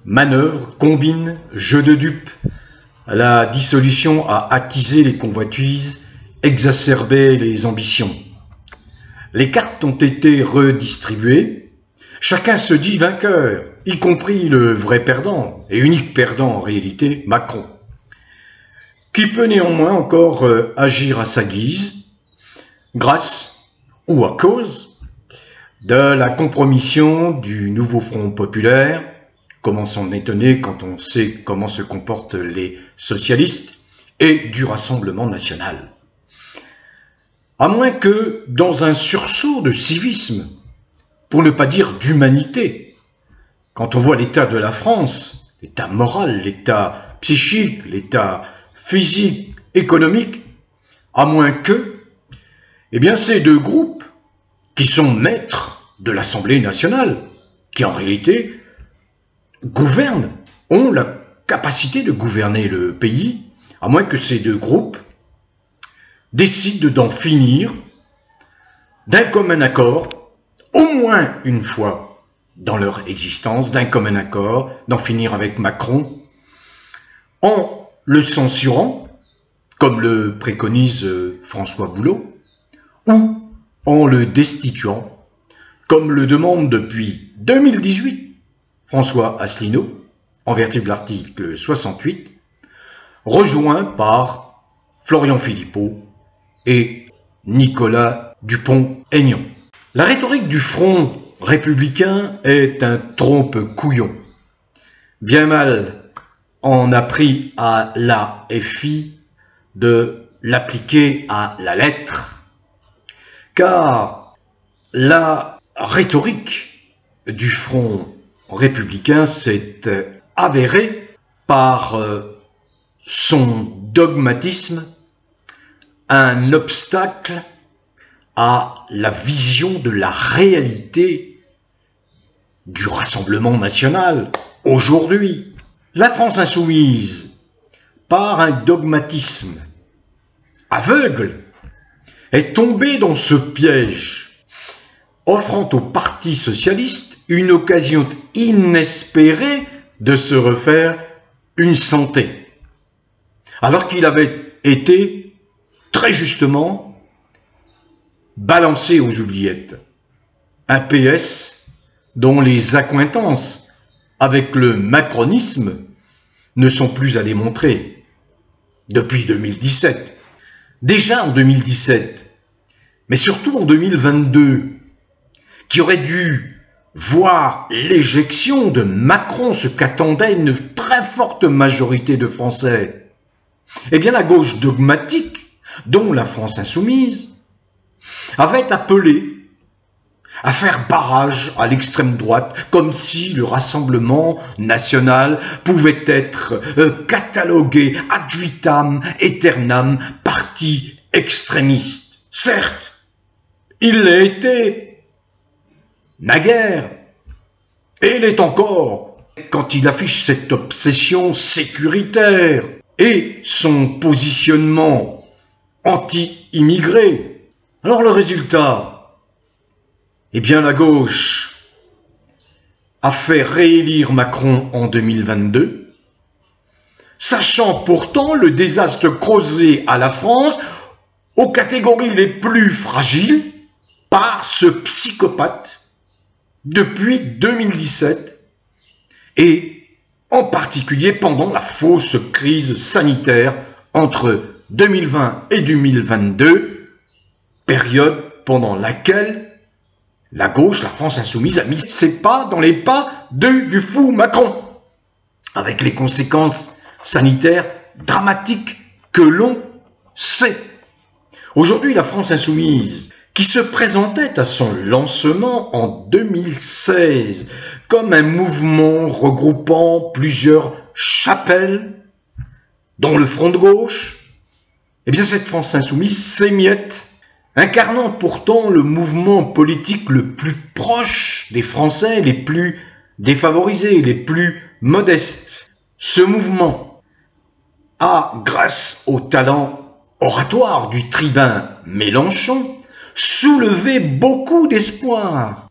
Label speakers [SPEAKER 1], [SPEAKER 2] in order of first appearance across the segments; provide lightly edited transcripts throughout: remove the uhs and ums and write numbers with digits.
[SPEAKER 1] Manœuvre, combine, jeu de dupes. La dissolution a attisé les convoitises, exacerbé les ambitions. Les cartes ont été redistribuées. Chacun se dit vainqueur, y compris le vrai perdant, et unique perdant en réalité, Macron, qui peut néanmoins encore agir à sa guise, grâce ou à cause de la compromission du nouveau Front populaire. Comment s'en étonner quand on sait comment se comportent les socialistes, et du Rassemblement national. À moins que, dans un sursaut de civisme, pour ne pas dire d'humanité, quand on voit l'état de la France, l'état moral, l'état psychique, l'état physique, économique, à moins que, eh bien ces deux groupes qui sont maîtres de l'Assemblée nationale, qui en réalité gouvernent, ont la capacité de gouverner le pays, à moins que ces deux groupes décident d'en finir d'un commun accord, au moins une fois dans leur existence, d'un commun accord, d'en finir avec Macron, en le censurant, comme le préconise François Boulot, ou en le destituant, comme le demande depuis 2018 François Asselineau, en vertu de l'article 68, rejoint par Florian Philippot et Nicolas Dupont-Aignan. La rhétorique du Front républicain est un trompe-couillon. Bien mal on a pris à la FI de l'appliquer à la lettre, car la rhétorique du Front républicain s'est avérée par son dogmatisme un obstacle à la vision de la réalité du Rassemblement national aujourd'hui. La France insoumise, par un dogmatisme aveugle, est tombée dans ce piège, offrant au Parti socialiste une occasion inespérée de se refaire une santé, alors qu'il avait été très justement balancé aux oubliettes. Un PS dont les accointances avec le macronisme ne sont plus à démontrer depuis 2017. Déjà en 2017, mais surtout en 2022, qui aurait dû voir l'éjection de Macron, ce qu'attendait une très forte majorité de Français, eh bien la gauche dogmatique, dont la France insoumise, avait appelé à faire barrage à l'extrême droite, comme si le Rassemblement national pouvait être catalogué ad vitam aeternam parti extrémiste. Certes, il l'a été, naguère, et il est encore, quand il affiche cette obsession sécuritaire et son positionnement anti-immigré. Alors le résultat, eh bien la gauche a fait réélire Macron en 2022, sachant pourtant le désastre causé à la France aux catégories les plus fragiles par ce psychopathe depuis 2017 et en particulier pendant la fausse crise sanitaire entre 2020 et 2022, période pendant laquelle la gauche, la France insoumise, a mis ses pas dans les pas du fou Macron, avec les conséquences sanitaires dramatiques que l'on sait. Aujourd'hui, la France insoumise, qui se présentait à son lancement en 2016 comme un mouvement regroupant plusieurs chapelles, dont le Front de gauche, eh bien cette France insoumise s'émiette, incarnant pourtant le mouvement politique le plus proche des Français, les plus défavorisés, les plus modestes. Ce mouvement a, grâce au talent oratoire du tribun Mélenchon, soulevé beaucoup d'espoir.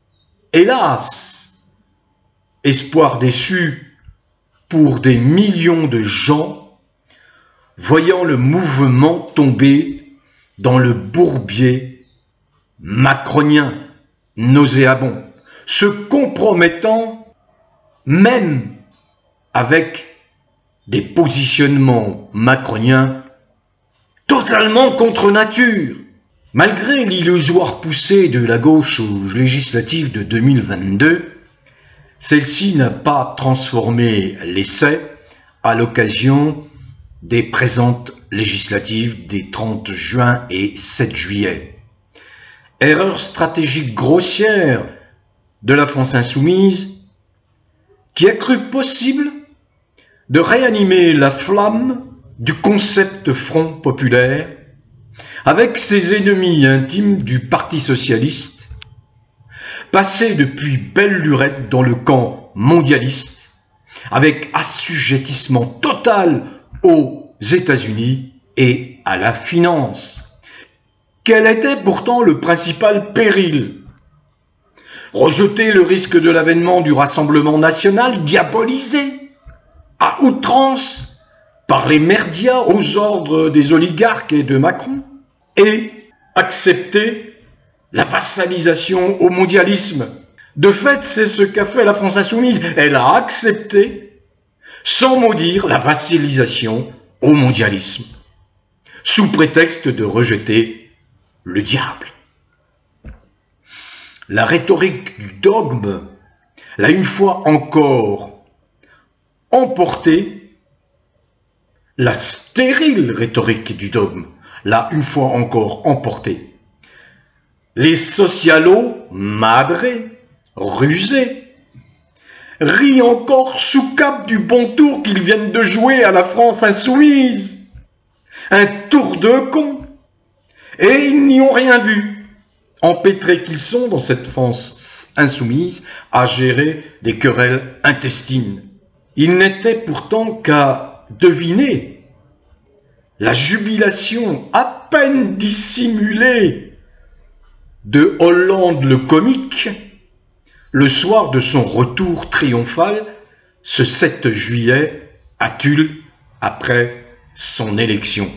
[SPEAKER 1] Hélas, espoir déçu pour des millions de gens, voyant le mouvement tomber dans le bourbier macronien nauséabond, se compromettant même avec des positionnements macroniens totalement contre nature. Malgré l'illusoire poussée de la gauche aux législatives de 2022, celle-ci n'a pas transformé l'essai à l'occasion des présentes législatives des 30 juin et 7 juillet. Erreur stratégique grossière de la France insoumise qui a cru possible de réanimer la flamme du concept Front populaire avec ses ennemis intimes du Parti socialiste, passé depuis belle lurette dans le camp mondialiste, avec assujettissement total aux États-Unis et à la finance. Quel était pourtant le principal péril? Rejeter le risque de l'avènement du Rassemblement national diabolisé à outrance par les merdias aux ordres des oligarques et de Macron, et accepter la vassalisation au mondialisme. De fait, c'est ce qu'a fait la France insoumise. Elle a accepté, sans maudire, la vassalisation au mondialisme, sous prétexte de rejeter le diable. La rhétorique du dogme l'a une fois encore emporté. La stérile rhétorique du dogme l'a une fois encore emporté. Les socialos, madrés, rusés, rient encore sous cap du bon tour qu'ils viennent de jouer à la France insoumise. Un tour de con. Et ils n'y ont rien vu. Empêtrés qu'ils sont dans cette France insoumise à gérer des querelles intestines. Ils n'étaient pourtant qu'à deviner la jubilation à peine dissimulée de Hollande le comique le soir de son retour triomphal ce 7 juillet à Tulle après son élection.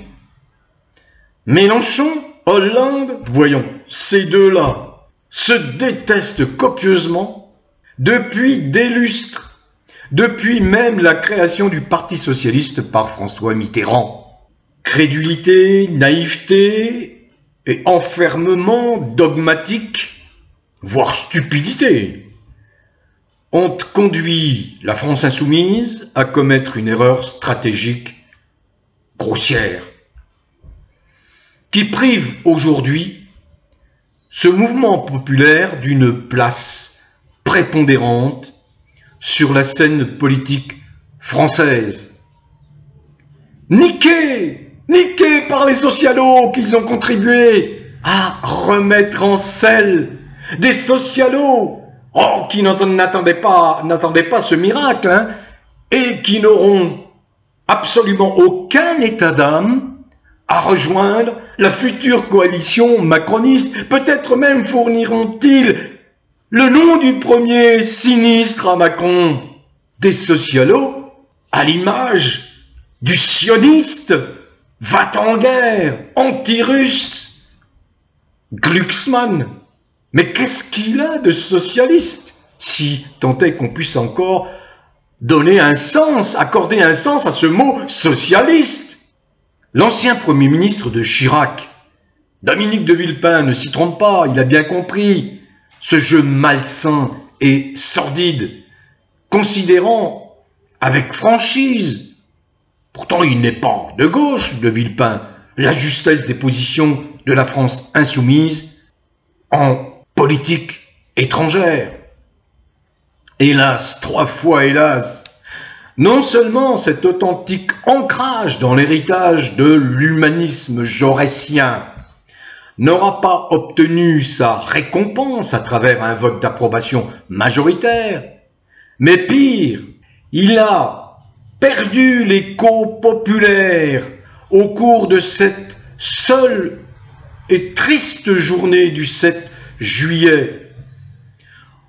[SPEAKER 1] Mélenchon, Hollande, voyons, ces deux-là se détestent copieusement depuis des lustres, depuis même la création du Parti socialiste par François Mitterrand. Crédulité, naïveté et enfermement dogmatique, voire stupidité, ont conduit la France insoumise à commettre une erreur stratégique grossière, qui prive aujourd'hui ce mouvement populaire d'une place prépondérante sur la scène politique française. Niqués par les socialos qu'ils ont contribué à remettre en selle, des socialos qui n'attendaient pas ce miracle, hein, et qui n'auront absolument aucun état d'âme à rejoindre la future coalition macroniste. Peut-être même fourniront-ils le nom du premier sinistre à Macron, des socialos, à l'image du sioniste va-t-en-guerre, anti-russe, Glucksmann. Mais qu'est-ce qu'il a de socialiste, si tant est qu'on puisse encore donner un sens, accorder un sens à ce mot socialiste? L'ancien Premier ministre de Chirac, Dominique de Villepin, ne s'y trompe pas, il a bien compris ce jeu malsain et sordide, considérant avec franchise, pourtant il n'est pas de gauche, de Villepin, la justesse des positions de la France insoumise en politique étrangère. Hélas, 3 fois hélas, non seulement cet authentique ancrage dans l'héritage de l'humanisme jaurétien n'aura pas obtenu sa récompense à travers un vote d'approbation majoritaire, mais pire, il a perdu l'écho populaire au cours de cette seule et triste journée du 7 juillet,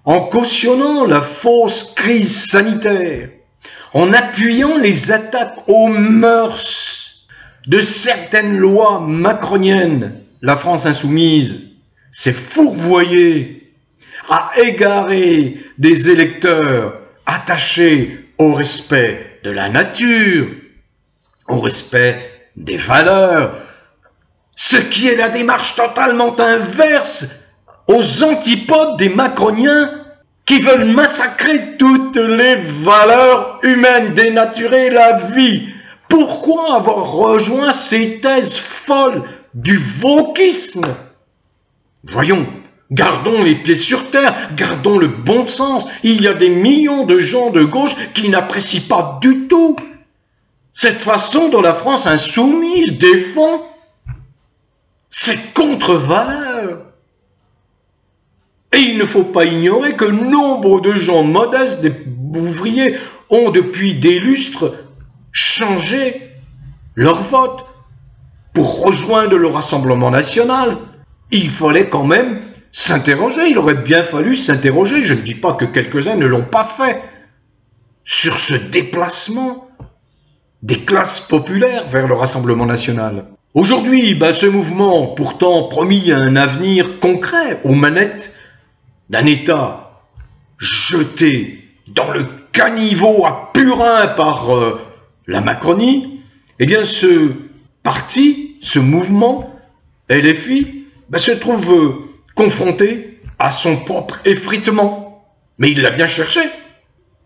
[SPEAKER 1] en cautionnant la fausse crise sanitaire, en appuyant les attaques aux mœurs de certaines lois macroniennes, la France insoumise s'est fourvoyée à égarer des électeurs attachés au respect de la nature, au respect des valeurs, ce qui est la démarche totalement inverse aux antipodes des macroniens qui veulent massacrer toutes les valeurs humaines, dénaturer la vie. Pourquoi avoir rejoint ces thèses folles du wokisme? Voyons, gardons les pieds sur terre, gardons le bon sens. Il y a des millions de gens de gauche qui n'apprécient pas du tout cette façon dont la France insoumise défend ses contre-valeurs. Et il ne faut pas ignorer que nombre de gens modestes, des ouvriers, ont depuis des lustres changé leur vote pour rejoindre le Rassemblement national. Il fallait quand même s'interroger, il aurait bien fallu s'interroger, je ne dis pas que quelques-uns ne l'ont pas fait, sur ce déplacement des classes populaires vers le Rassemblement national. Aujourd'hui, ce mouvement, pourtant promis un avenir concret aux manettes d'un État jeté dans le caniveau à purin par la Macronie, eh bien ce parti, ce mouvement, LFI, se trouve confronté à son propre effritement. Mais il l'a bien cherché.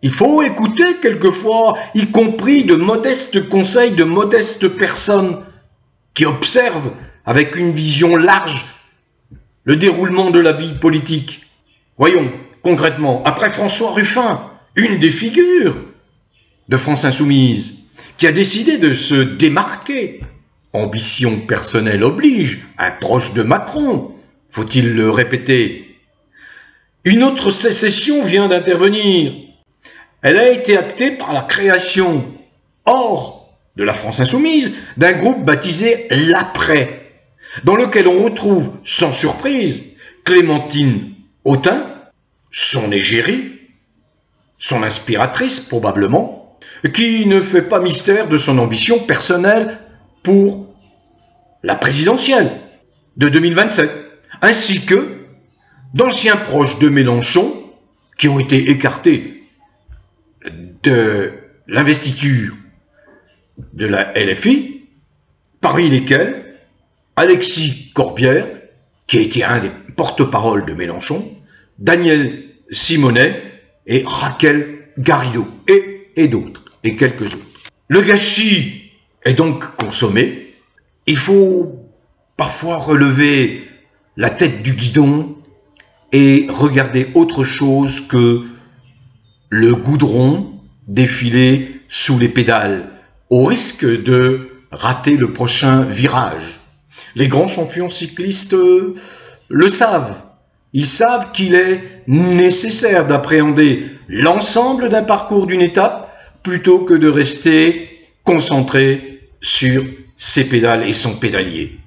[SPEAKER 1] Il faut écouter quelquefois, y compris de modestes conseils de modestes personnes qui observent avec une vision large le déroulement de la vie politique. Voyons, concrètement, après François Ruffin, une des figures de France Insoumise, qui a décidé de se démarquer, ambition personnelle oblige, un proche de Macron, faut-il le répéter. Une autre sécession vient d'intervenir. Elle a été actée par la création, hors de la France Insoumise, d'un groupe baptisé l'Après, dans lequel on retrouve, sans surprise, Clémentine Autain, son égérie, son inspiratrice probablement, qui ne fait pas mystère de son ambition personnelle pour la présidentielle de 2027, ainsi que d'anciens proches de Mélenchon qui ont été écartés de l'investiture de la LFI, parmi lesquels Alexis Corbière, qui a été un des porte-parole de Mélenchon, Daniel Simonet et Raquel Garrido, et d'autres, et quelques autres. Le gâchis est donc consommé. Il faut parfois relever la tête du guidon et regarder autre chose que le goudron défiler sous les pédales, au risque de rater le prochain virage. Les grands champions cyclistes le savent. Ils savent qu'il est nécessaire d'appréhender l'ensemble d'un parcours d'une étape plutôt que de rester concentré sur ses pédales et son pédalier.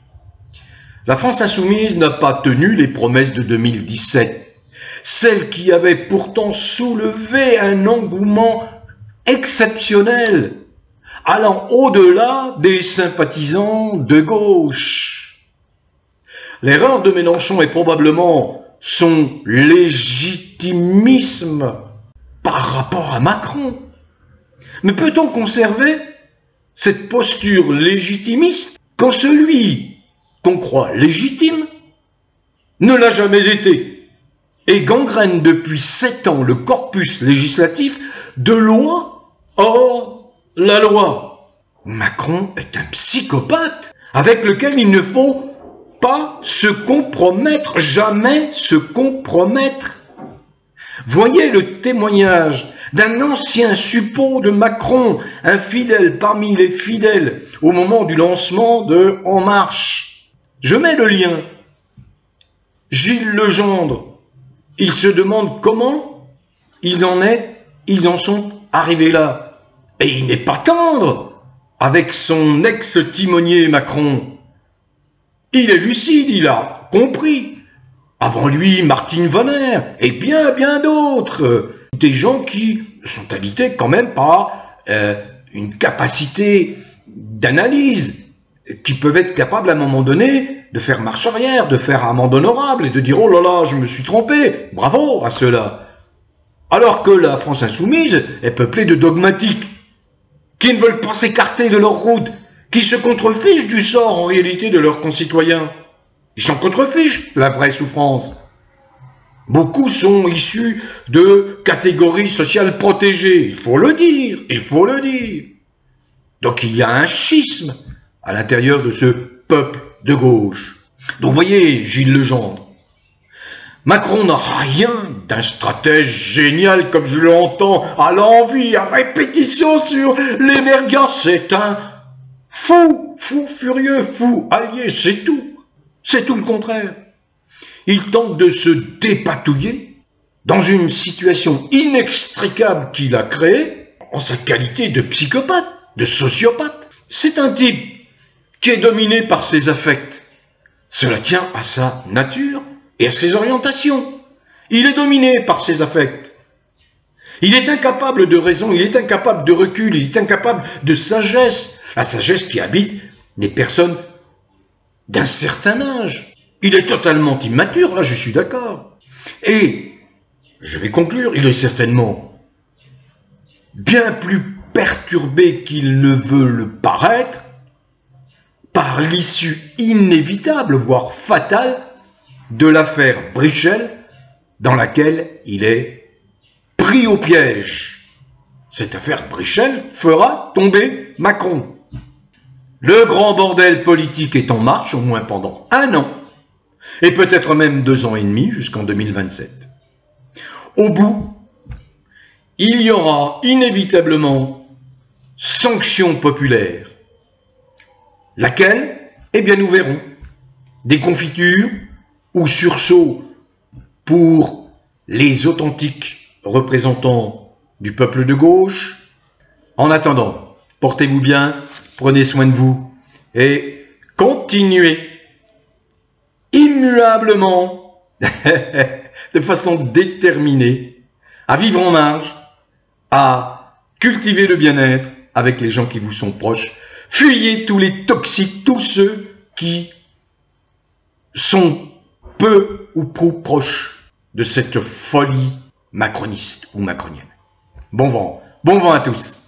[SPEAKER 1] La France insoumise n'a pas tenu les promesses de 2017, celles qui avaient pourtant soulevé un engouement exceptionnel, allant au-delà des sympathisants de gauche. L'erreur de Mélenchon est probablement son légitimisme par rapport à Macron. Mais peut-on conserver cette posture légitimiste quand celui qu'on croit légitime ne l'a jamais été et gangrène depuis 7 ans le corpus législatif de loi hors la loi? Macron est un psychopathe avec lequel il ne faut pas se compromettre, jamais se compromettre. Voyez le témoignage d'un ancien suppôt de Macron, un fidèle parmi les fidèles au moment du lancement de En Marche. Je mets le lien. Gilles Legendre, il se demande comment ils en sont arrivés là. Et il n'est pas tendre avec son ex-timonier Macron. Il est lucide, il a compris. Avant lui, Martine Vonner et bien d'autres. des gens qui sont habités quand même par une capacité d'analyse, qui peuvent être capables à un moment donné de faire marche arrière, de faire amende honorable et de dire « Oh là là, je me suis trompé, bravo à ceux-là ». Alors que la France insoumise est peuplée de dogmatiques, qui ne veulent pas s'écarter de leur route, qui se contrefichent du sort en réalité de leurs concitoyens. Ils s'en contrefichent, la vraie souffrance. Beaucoup sont issus de catégories sociales protégées, il faut le dire, il faut le dire. Donc il y a un schisme à l'intérieur de ce peuple de gauche. Donc vous voyez, Gilles Legendre, Macron n'a rien d'un stratège génial comme je l'entends à l'envi, à répétition sur les mergas. C'est un fou, fou furieux, fou allié, c'est tout. C'est tout le contraire. Il tente de se dépatouiller dans une situation inextricable qu'il a créée en sa qualité de psychopathe, de sociopathe. C'est un type qui est dominé par ses affects. Cela tient à sa nature et à ses orientations. Il est dominé par ses affects. Il est incapable de raison, il est incapable de recul, il est incapable de sagesse. La sagesse qui habite des personnes d'un certain âge. Il est totalement immature, là je suis d'accord. Et, je vais conclure, il est certainement bien plus perturbé qu'il ne veut le paraître par l'issue inévitable, voire fatale, de l'affaire Brichel, dans laquelle il est pris au piège. Cette affaire Brichel fera tomber Macron. Le grand bordel politique est en marche, au moins pendant 1 an, et peut-être même 2 ans et demi, jusqu'en 2027. Au bout, il y aura inévitablement sanction populaire. Laquelle? Eh bien, nous verrons. Des confitures ou sursauts pour les authentiques représentants du peuple de gauche. En attendant, portez-vous bien, prenez soin de vous et continuez immuablement, de façon déterminée, à vivre en marge, à cultiver le bien-être avec les gens qui vous sont proches. Fuyez tous les toxiques, tous ceux qui sont peu ou prou proches de cette folie macroniste ou macronienne. Bon vent à tous.